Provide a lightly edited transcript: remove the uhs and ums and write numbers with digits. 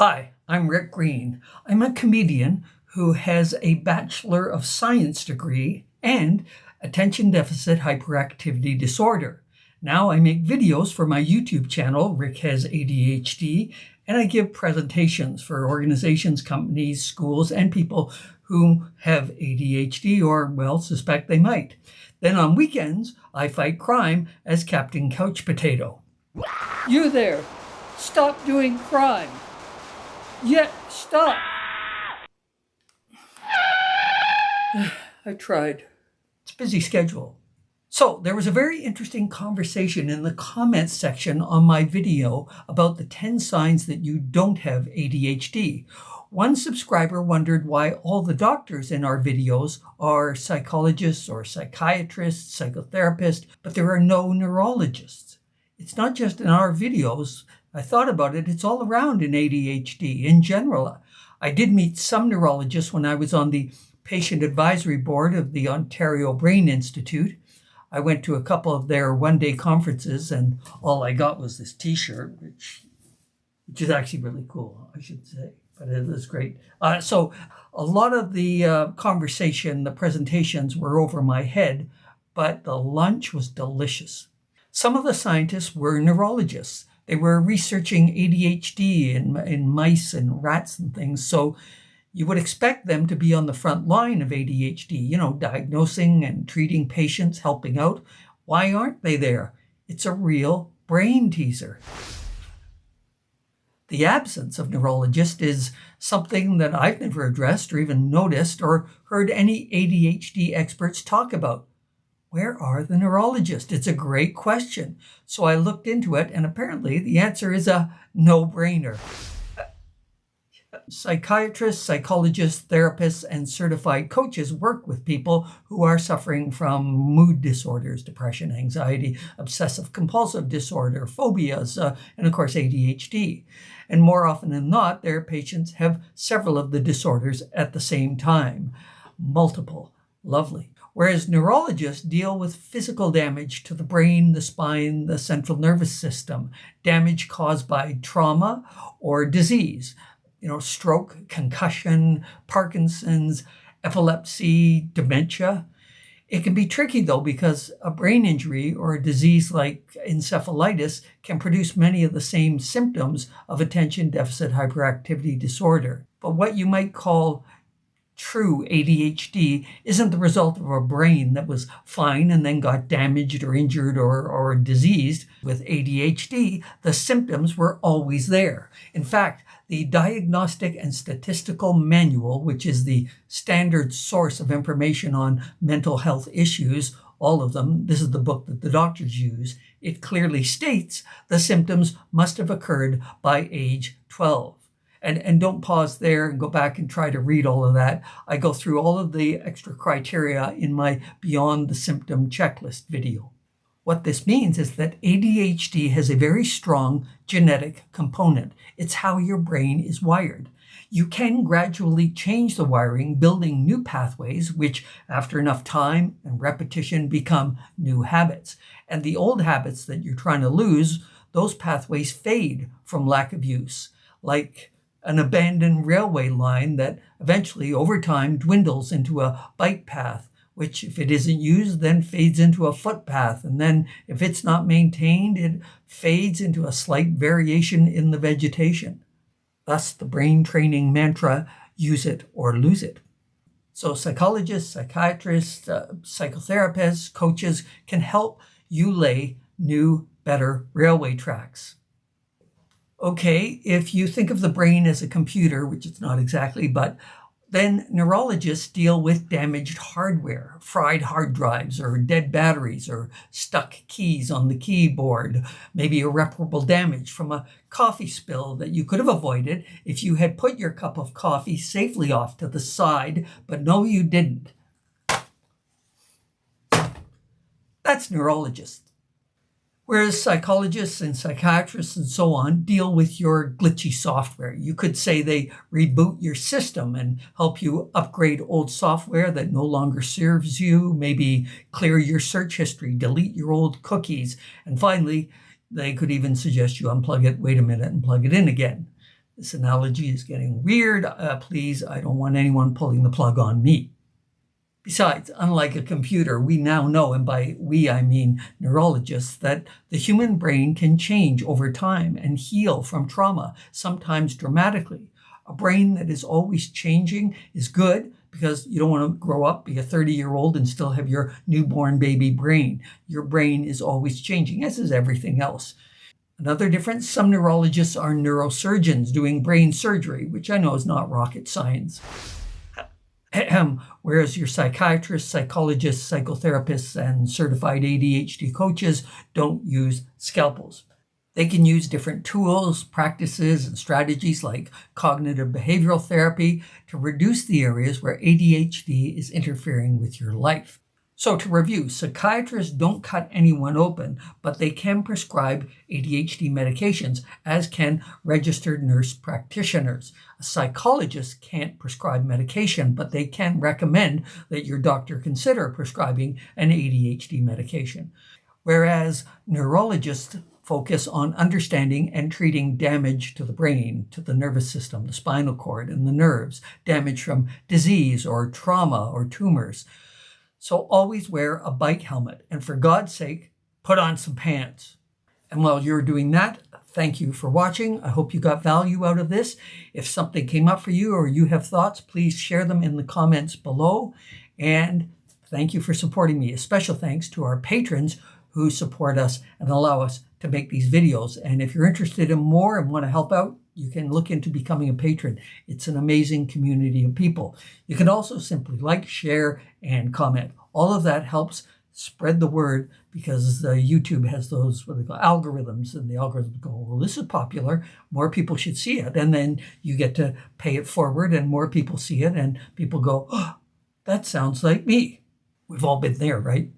Hi, I'm Rick Green. I'm a comedian who has a Bachelor of Science degree and attention deficit hyperactivity disorder. Now I make videos for my YouTube channel, Rick Has ADHD, and I give presentations for organizations, companies, schools, and people who have ADHD or, well, suspect they might. Then on weekends, I fight crime as Captain Couch Potato. You there! Stop doing crime! Yeah, stop! I tried. It's a busy schedule. So there was a very interesting conversation in the comments section on my video about the 10 signs that you don't have ADHD. One subscriber wondered why all the doctors in our videos are psychologists or psychiatrists, psychotherapists, but there are no neurologists. It's not just in our videos. I thought about it. It's all around in ADHD in general. I did meet some neurologists when I was on the patient advisory board of the Ontario Brain Institute. I went to a couple of their one-day conferences, and all I got was this T-shirt, which is actually really cool, I should say, but it was great. So a lot of the conversation, the presentations were over my head, but the lunch was delicious. Some of the scientists were neurologists. They were researching ADHD in mice and rats and things, so you would expect them to be on the front line of ADHD, diagnosing and treating patients, helping out. Why aren't they there? It's a real brain teaser. The absence of neurologists is something that I've never addressed or even noticed or heard any ADHD experts talk about. Where are the neurologists? It's a great question. So I looked into it, and apparently the answer is a no-brainer. Psychiatrists, psychologists, therapists, and certified coaches work with people who are suffering from mood disorders, depression, anxiety, obsessive-compulsive disorder, phobias, and of course ADHD. And more often than not, their patients have several of the disorders at the same time. Multiple. Lovely. Whereas neurologists deal with physical damage to the brain, the spine, the central nervous system, damage caused by trauma or disease. Stroke, concussion, Parkinson's, epilepsy, dementia. It can be tricky, though, because a brain injury or a disease like encephalitis can produce many of the same symptoms of attention deficit hyperactivity disorder. But what you might call true ADHD isn't the result of a brain that was fine and then got damaged or injured or diseased. With ADHD, the symptoms were always there. In fact, the Diagnostic and Statistical Manual, which is the standard source of information on mental health issues, all of them, this is the book that the doctors use, it clearly states the symptoms must have occurred by age 12. And don't pause there and go back and try to read all of that. I go through all of the extra criteria in my Beyond the Symptom Checklist video. What this means is that ADHD has a very strong genetic component. It's how your brain is wired. You can gradually change the wiring, building new pathways, which after enough time and repetition become new habits. And the old habits that you're trying to lose, those pathways fade from lack of use, like an abandoned railway line that eventually over time dwindles into a bike path, which if it isn't used then fades into a footpath. And then if it's not maintained, it fades into a slight variation in the vegetation. Thus the brain training mantra, use it or lose it. So psychologists, psychiatrists, psychotherapists, coaches can help you lay new, better railway tracks. Okay, if you think of the brain as a computer, which it's not exactly, but then neurologists deal with damaged hardware, fried hard drives or dead batteries or stuck keys on the keyboard, maybe irreparable damage from a coffee spill that you could have avoided if you had put your cup of coffee safely off to the side, but no, you didn't. That's neurologists. Whereas psychologists and psychiatrists and so on deal with your glitchy software. You could say they reboot your system and help you upgrade old software that no longer serves you, maybe clear your search history, delete your old cookies, and finally, they could even suggest you unplug it, wait a minute, and plug it in again. This analogy is getting weird. Please, I don't want anyone pulling the plug on me. Besides, unlike a computer, we now know, and by we I mean neurologists, that the human brain can change over time and heal from trauma, sometimes dramatically. A brain that is always changing is good because you don't want to grow up, be a 30-year-old and still have your newborn baby brain. Your brain is always changing, as is everything else. Another difference, some neurologists are neurosurgeons doing brain surgery, which I know is not rocket science. Whereas your psychiatrists, psychologists, psychotherapists, and certified ADHD coaches don't use scalpels. They can use different tools, practices, and strategies like cognitive behavioral therapy to reduce the areas where ADHD is interfering with your life. So to review, psychiatrists don't cut anyone open, but they can prescribe ADHD medications, as can registered nurse practitioners. A psychologist can't prescribe medication, but they can recommend that your doctor consider prescribing an ADHD medication. Whereas neurologists focus on understanding and treating damage to the brain, to the nervous system, the spinal cord, and the nerves, damage from disease or trauma or tumors. So always wear a bike helmet, and for God's sake, put on some pants. And while you're doing that, thank you for watching. I hope you got value out of this. If something came up for you or you have thoughts, please share them in the comments below. And thank you for supporting me. A special thanks to our patrons who support us and allow us to make these videos. And if you're interested in more and want to help out, you can look into becoming a patron. It's an amazing community of people. You can also simply like, share, and comment. All of that helps spread the word because YouTube has those, what they call algorithms, and the algorithms go, well, this is popular, more people should see it. And then you get to pay it forward and more people see it and people go, oh, that sounds like me. We've all been there, right?